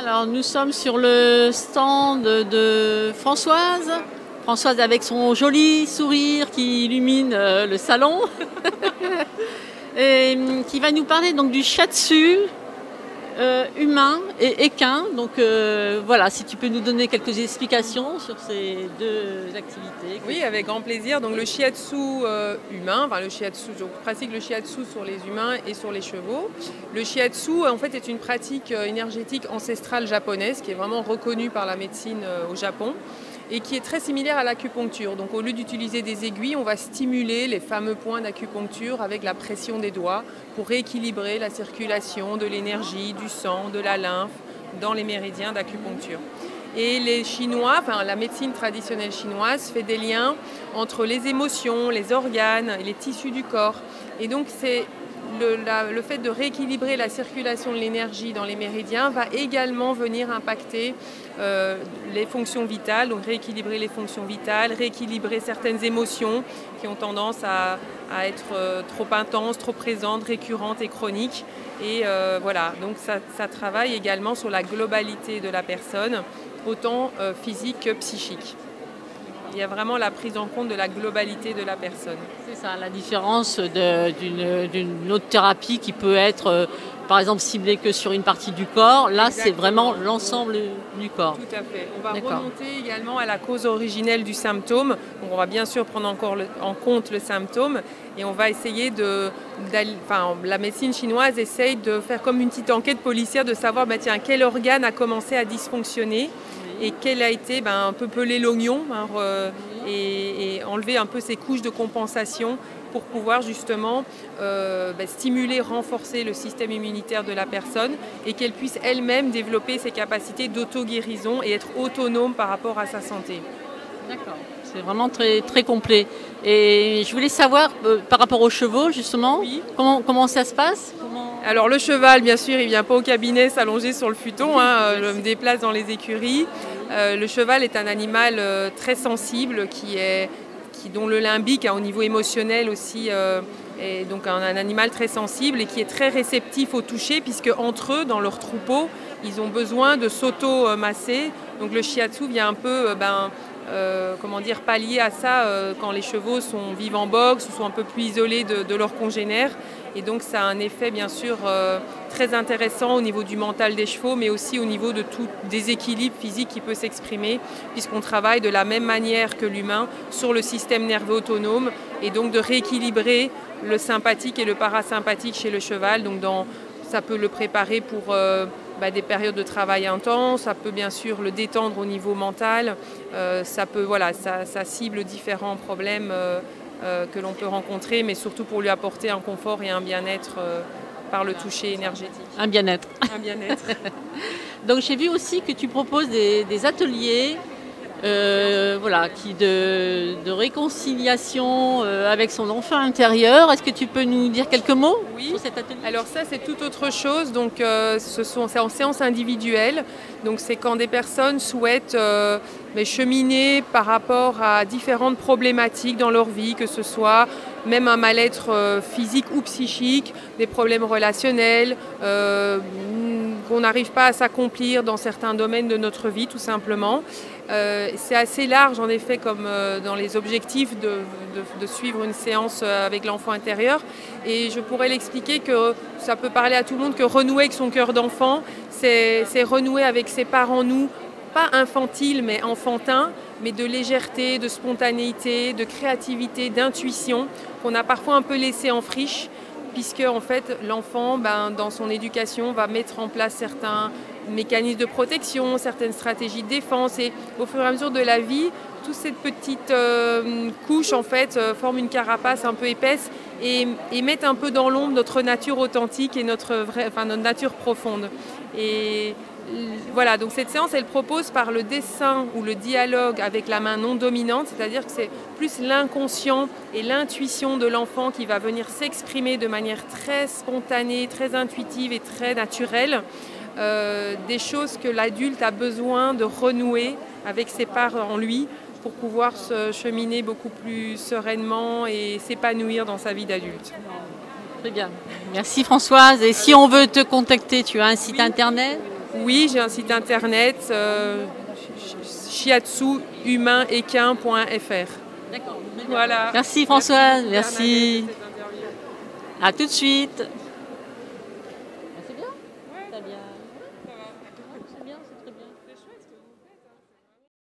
Alors nous sommes sur le stand de Françoise. Françoise avec son joli sourire qui illumine le salon. Et qui va nous parler donc du shiatsu humain et équin. Donc voilà, si tu peux nous donner quelques explications sur ces deux activités. Oui, avec grand plaisir. Donc le shiatsu humain, enfin le shiatsu, je pratique le shiatsu sur les humains et sur les chevaux. Le shiatsu en fait est une pratique énergétique ancestrale japonaise qui est vraiment reconnue par la médecine au Japon et qui est très similaire à l'acupuncture. Donc au lieu d'utiliser des aiguilles, on va stimuler les fameux points d'acupuncture avec la pression des doigts pour rééquilibrer la circulation de l'énergie, du sang, de la lymphe dans les méridiens d'acupuncture. Et les Chinois, enfin la médecine traditionnelle chinoise fait des liens entre les émotions, les organes et les tissus du corps. Et donc c'est le fait de rééquilibrer la circulation de l'énergie dans les méridiens va également venir impacter les fonctions vitales, donc rééquilibrer les fonctions vitales, rééquilibrer certaines émotions qui ont tendance à être trop intenses, trop présentes, récurrentes et chroniques. Et voilà, donc ça travaille également sur la globalité de la personne, autant physique que psychique. Il y a vraiment la prise en compte de la globalité de la personne. C'est ça, la différence d'une autre thérapie qui peut être, par exemple, ciblée que sur une partie du corps. Là, c'est vraiment l'ensemble du corps. Tout à fait. On va remonter également à la cause originelle du symptôme. Donc, on va bien sûr prendre encore en compte le symptôme et on va essayer la médecine chinoise essaye de faire comme une petite enquête policière de savoir, tiens, quel organe a commencé à dysfonctionner et quel a été un peu peler l'oignon et enlever un peu ces couches de compensation pour pouvoir justement stimuler, renforcer le système immunitaire de la personne et qu'elle puisse elle-même développer ses capacités d'auto-guérison et être autonome par rapport à sa santé. D'accord, c'est vraiment très, très complet. Et je voulais savoir, par rapport aux chevaux justement, oui. Comment ça se passe ? Alors le cheval, bien sûr, il ne vient pas au cabinet s'allonger sur le futon, je me déplace dans les écuries. Le cheval est un animal très sensible dont le limbique au niveau émotionnel aussi est donc un animal très sensible et qui est très réceptif au toucher puisque entre eux, dans leur troupeau, ils ont besoin de s'auto-masser. Donc le shiatsu vient un peu pallier à ça quand les chevaux vivent en boxe ou sont un peu plus isolés de leurs congénères. Et donc ça a un effet bien sûr très intéressant au niveau du mental des chevaux, mais aussi au niveau de tout déséquilibre physique qui peut s'exprimer, puisqu'on travaille de la même manière que l'humain sur le système nerveux autonome, et donc de rééquilibrer le sympathique et le parasympathique chez le cheval. Donc ça peut le préparer pour des périodes de travail intenses, ça peut bien sûr le détendre au niveau mental, ça cible différents problèmes que l'on peut rencontrer, mais surtout pour lui apporter un confort et un bien-être par le toucher énergétique. Un bien-être. Un bien-être. Donc j'ai vu aussi que tu proposes des ateliers de réconciiliation avec son enfant intérieur. Est-ce que tu peux nous dire quelques mots sur cet atelier ? Alors ça c'est tout autre chose, donc c'est en séance individuelle, donc c'est quand des personnes souhaitent cheminer par rapport à différentes problématiques dans leur vie, que ce soit même un mal-être physique ou psychique, des problèmes relationnels, qu'on n'arrive pas à s'accomplir dans certains domaines de notre vie tout simplement. C'est assez large en effet comme dans les objectifs de suivre une séance avec l'enfant intérieur, et je pourrais l'expliquer que ça peut parler à tout le monde, que renouer avec son cœur d'enfant, c'est renouer avec ses parts en nous, pas infantiles mais enfantins, mais de légèreté, de spontanéité, de créativité, d'intuition qu'on a parfois un peu laissé en friche, puisque en fait l'enfant dans son éducation va mettre en place certains mécanismes de protection, certaines stratégies de défense, et au fur et à mesure de la vie, toutes ces petites couches en fait forment une carapace un peu épaisse et mettent un peu dans l'ombre notre nature authentique et notre nature profonde. Et voilà, donc cette séance elle propose par le dessin ou le dialogue avec la main non dominante, c'est-à-dire que c'est plus l'inconscient et l'intuition de l'enfant qui va venir s'exprimer de manière très spontanée, très intuitive et très naturelle. Des choses que l'adulte a besoin de renouer avec ses parts en lui pour pouvoir se cheminer beaucoup plus sereinement et s'épanouir dans sa vie d'adulte. Très bien. Merci Françoise. Et si on veut te contacter, tu as un site internet ? Oui, j'ai un site internet, shiatsuhumain-équin.fr. D'accord. Voilà. Merci Françoise, merci. merci. À tout de suite.